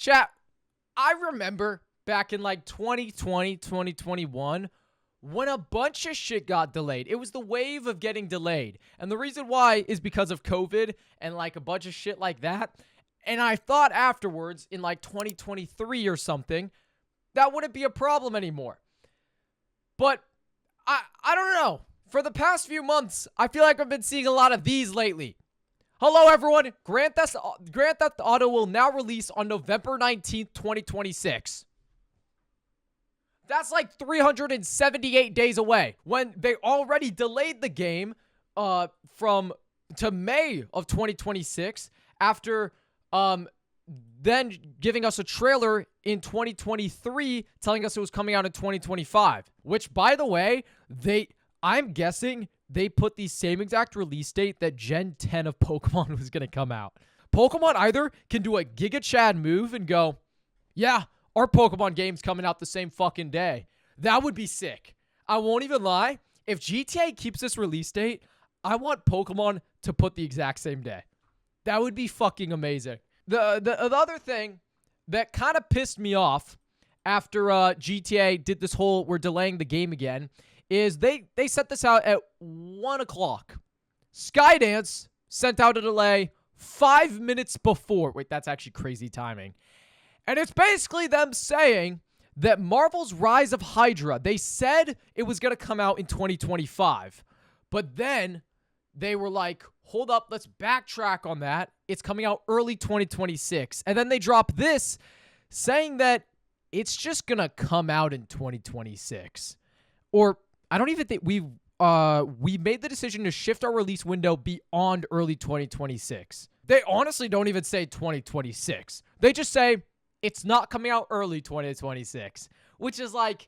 Chat, I remember back in like 2020, 2021, when a bunch of shit got delayed. It was the wave of getting delayed. And the reason why is because of COVID and like a bunch of shit like that. And I thought afterwards in like 2023 or something, that wouldn't be a problem anymore. But I don't know. For the past few months, I feel like I've been seeing a lot of these lately. Hello, everyone. Grand Theft Auto will now release on November 19th, 2026. That's like 378 days away when they already delayed the game to May of 2026 after then giving us a trailer in 2023 telling us it was coming out in 2025, which, by the way, I'm guessing they put the same exact release date that Gen 10 of Pokemon was going to come out. Pokemon either can do a Giga Chad move and go, yeah, our Pokemon game's coming out the same fucking day. That would be sick. I won't even lie. If GTA keeps this release date, I want Pokemon to put the exact same day. That would be fucking amazing. The other thing that kind of pissed me off after GTA did this whole we're delaying the game again is they set this out at 1 o'clock. Skydance sent out a delay 5 minutes before. Wait, that's actually crazy timing. And it's basically them saying that Marvel's Rise of Hydra, they said it was going to come out in 2025. But then they were like, hold up, let's backtrack on that. It's coming out early 2026. And then they drop this saying that it's just going to come out in 2026. Or I don't even think we made the decision to shift our release window beyond early 2026. They honestly don't even say 2026. They just say it's not coming out early 2026, which is like,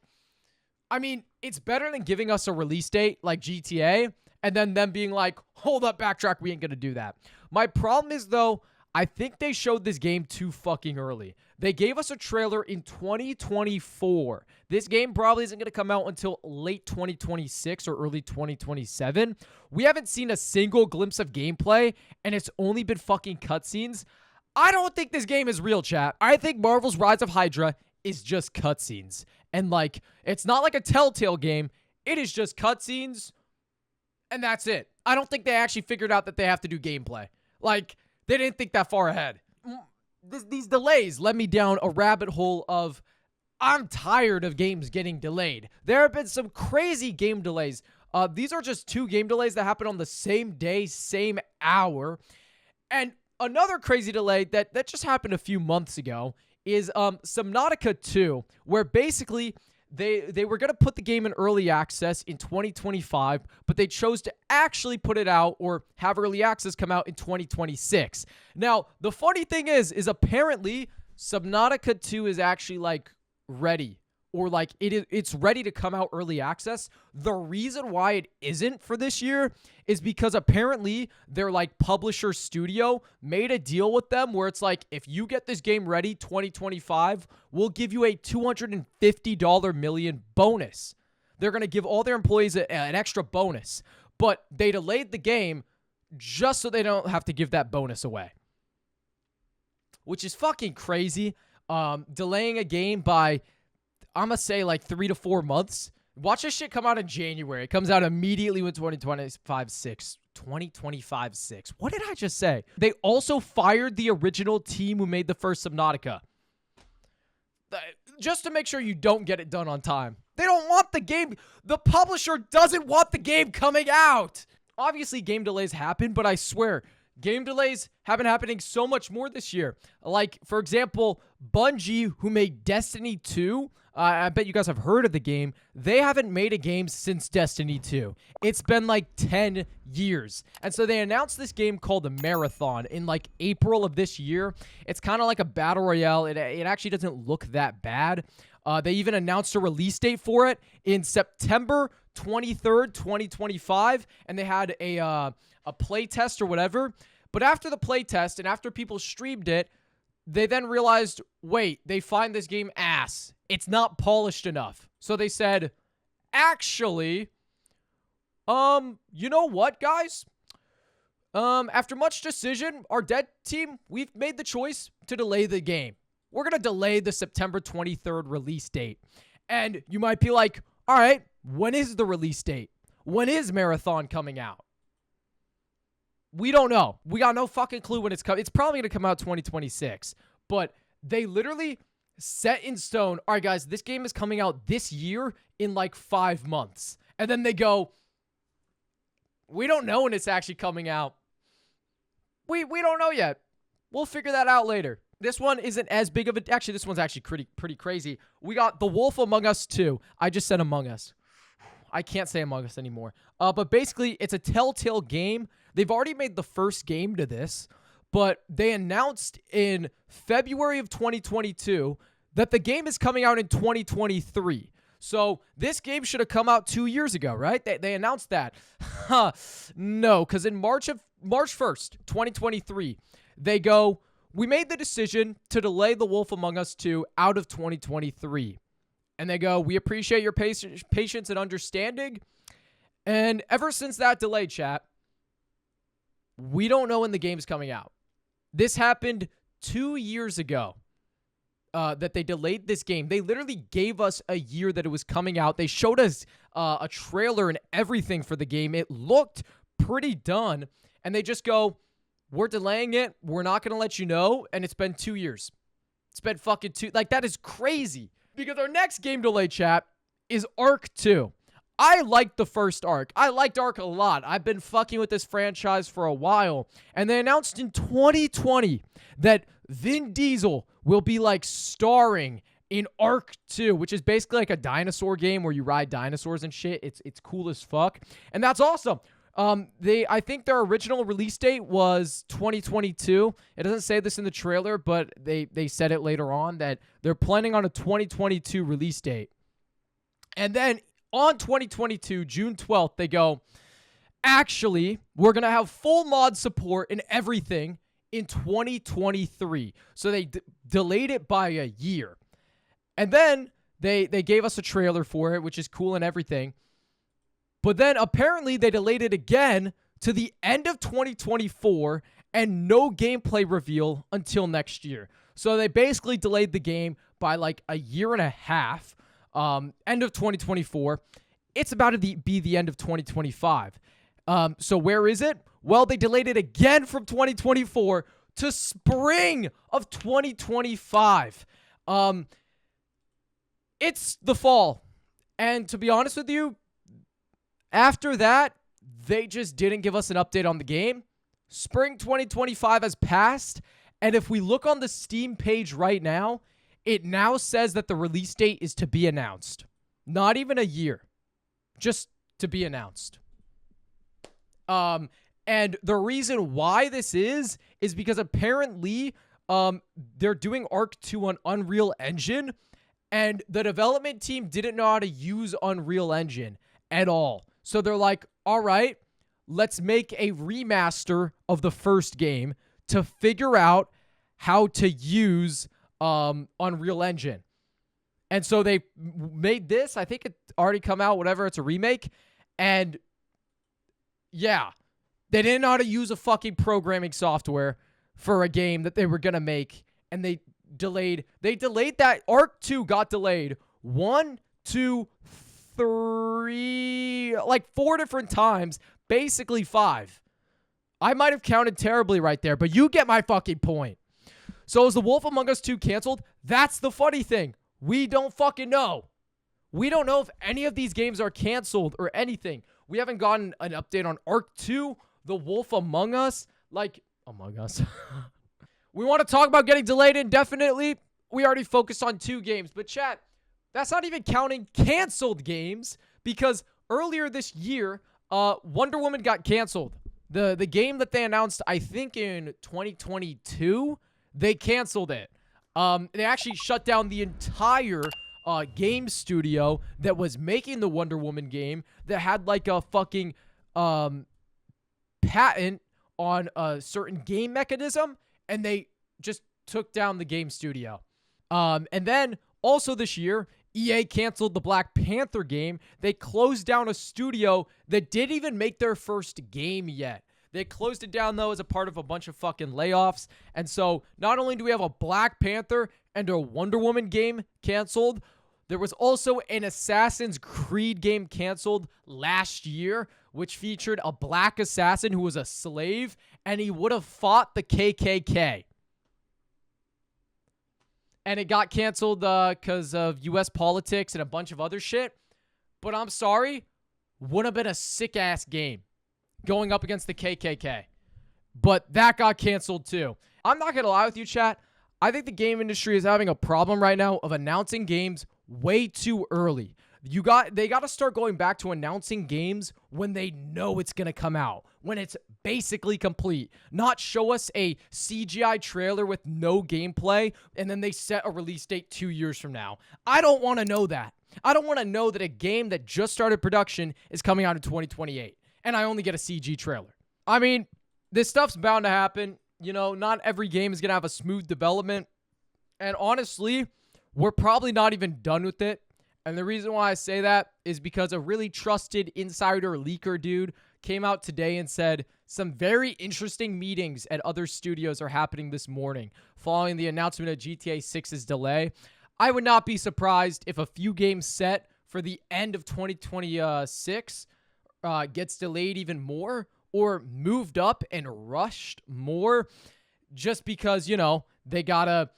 I mean, it's better than giving us a release date like GTA and then them being like, hold up, backtrack, we ain't gonna do that. My problem is, though, I think they showed this game too fucking early. They gave us a trailer in 2024. This game probably isn't going to come out until late 2026 or early 2027. We haven't seen a single glimpse of gameplay, and it's only been fucking cutscenes. I don't think this game is real, chat. I think Marvel's Rise of Hydra is just cutscenes. And, like, it's not like a Telltale game. It is just cutscenes, and that's it. I don't think they actually figured out that they have to do gameplay. Like, they didn't think that far ahead. These delays led me down a rabbit hole of I'm tired of games getting delayed. There have been some crazy game delays. These are just 2 game delays that happened on the same day, same hour. And another crazy delay that just happened a few months ago is Subnautica 2, where basically they were going to put the game in early access in 2025, but they chose to actually put it out or have early access come out in 2026. Now, the funny thing is apparently Subnautica 2 is actually like ready, or like it's ready to come out early access. The reason why it isn't for this year is because apparently their like publisher studio made a deal with them where it's like, if you get this game ready 2025, we'll give you a $250 million bonus. They're going to give all their employees an extra bonus, but they delayed the game just so they don't have to give that bonus away, which is fucking crazy. Delaying a game by, I'm going to say like 3 to 4 months. Watch this shit come out in January. It comes out immediately when 2025 6. What did I just say? They also fired the original team who made the first Subnautica. Just to make sure you don't get it done on time. They don't want the game. The publisher doesn't want the game coming out. Obviously, game delays happen, but I swear, game delays have been happening so much more this year. Like, for example, Bungie, who made Destiny 2, I bet you guys have heard of the game. They haven't made a game since Destiny 2. It's been like 10 years. And so they announced this game called the Marathon in like April of this year. It's kind of like a battle royale. It actually doesn't look that bad. They even announced a release date for it in September 23rd, 2025. And they had a play test or whatever. But after the play test and after people streamed it, they then realized, wait, they find this game ass. It's not polished enough. So they said, actually, you know what, guys? After much decision, our dev team, we've made the choice to delay the game. we're going to delay the September 23rd release date. And you might be like, all right, when is the release date? When is Marathon coming out? We don't know. We got no fucking clue when it's coming. It's probably going to come out 2026. But they literally set in stone, all right, guys, this game is coming out this year in like 5 months. And then they go, we don't know when it's actually coming out. We don't know yet. We'll figure that out later. This one isn't as big of a... Actually, this one's actually pretty crazy. We got The Wolf Among Us 2. I just said Among Us. I can't say Among Us anymore. But basically, it's a Telltale game. They've already made the first game to this, but they announced in February of 2022 that the game is coming out in 2023. So this game should have come out 2 years ago, right? They announced that. No, because in March 1st, 2023, they go, we made the decision to delay The Wolf Among Us 2 out of 2023. And they go, we appreciate your patience and understanding. And ever since that delay, chat, we don't know when the game's coming out. This happened 2 years ago that they delayed this game. They literally gave us a year that it was coming out. They showed us a trailer and everything for the game. It looked pretty done. And they just go, we're delaying it. We're not going to let you know. And it's been 2 years. It's been fucking two. Like, that is crazy. Because our next game delay, chat, is Ark 2. I liked the first Ark. I liked Ark a lot. I've been fucking with this franchise for a while. And they announced in 2020 that Vin Diesel will be, like, starring in Ark 2, which is basically like a dinosaur game where you ride dinosaurs and shit. It's cool as fuck. And that's awesome. I think their original release date was 2022. It doesn't say this in the trailer, but they said it later on that they're planning on a 2022 release date. And then on 2022, June 12th, they go, actually, we're going to have full mod support and everything in 2023. So they delayed it by a year. And then they gave us a trailer for it, which is cool and everything. But then apparently they delayed it again to the end of 2024 and no gameplay reveal until next year. So they basically delayed the game by like a year and a half. End of 2024. It's about to be the end of 2025. So where is it? Well, they delayed it again from 2024 to spring of 2025. It's the fall. And to be honest with you, after that, they just didn't give us an update on the game. Spring 2025 has passed, and if we look on the Steam page right now, it now says that the release date is to be announced. Not even a year. Just to be announced. And the reason why this is because apparently they're doing Ark 2 on Unreal Engine, and the development team didn't know how to use Unreal Engine at all. So they're like, all right, let's make a remaster of the first game to figure out how to use Unreal Engine. And so they made this. I think it already come out, whatever. It's a remake. And yeah, they didn't know how to use a fucking programming software for a game that they were going to make. And they delayed that. Ark 2 got delayed 1, 2, 3, like 4 different times, basically 5. I might have counted terribly right there, but you get my fucking point. So is The Wolf Among Us 2 canceled? That's the funny thing. We don't fucking know. We don't know if any of these games are canceled or anything. We haven't gotten an update on Ark 2, The Wolf Among Us, like Among Us. We want to talk about getting delayed indefinitely. We already focused on 2 games, but chat, that's not even counting canceled games, because earlier this year, Wonder Woman got canceled. The game that they announced, I think in 2022, they canceled it. They actually shut down the entire game studio that was making the Wonder Woman game that had like a fucking patent on a certain game mechanism, and they just took down the game studio. And then also this year, EA canceled the Black Panther game. They closed down a studio that didn't even make their first game yet. They closed it down, though, as a part of a bunch of fucking layoffs. And so not only do we have a Black Panther and a Wonder Woman game canceled. There was also an Assassin's Creed game canceled last year, which featured a black assassin who was a slave, and he would have fought the KKK. And it got canceled because of U.S. politics and a bunch of other shit. But I'm sorry, would have been a sick-ass game going up against the KKK. But that got canceled too. I'm not going to lie with you, chat. I think the game industry is having a problem right now of announcing games way too early. They got to start going back to announcing games when they know it's going to come out, when it's basically complete. Not show us a CGI trailer with no gameplay and then they set a release date 2 years from now. I don't want to know that. I don't want to know that a game that just started production is coming out in 2028 and I only get a CG trailer. I mean, this stuff's bound to happen. You know, not every game is going to have a smooth development. And honestly, we're probably not even done with it. And the reason why I say that is because a really trusted insider leaker dude came out today and said some very interesting meetings at other studios are happening this morning following the announcement of GTA 6's delay. I would not be surprised if a few games set for the end of 2026 gets delayed even more or moved up and rushed more just because, you know, they gotta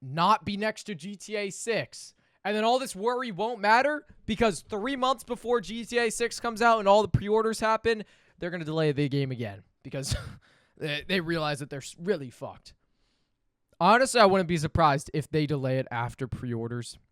not be next to GTA 6. And then all this worry won't matter because 3 months before GTA 6 comes out and all the pre-orders happen, they're going to delay the game again because they realize that they're really fucked. Honestly, I wouldn't be surprised if they delay it after pre-orders.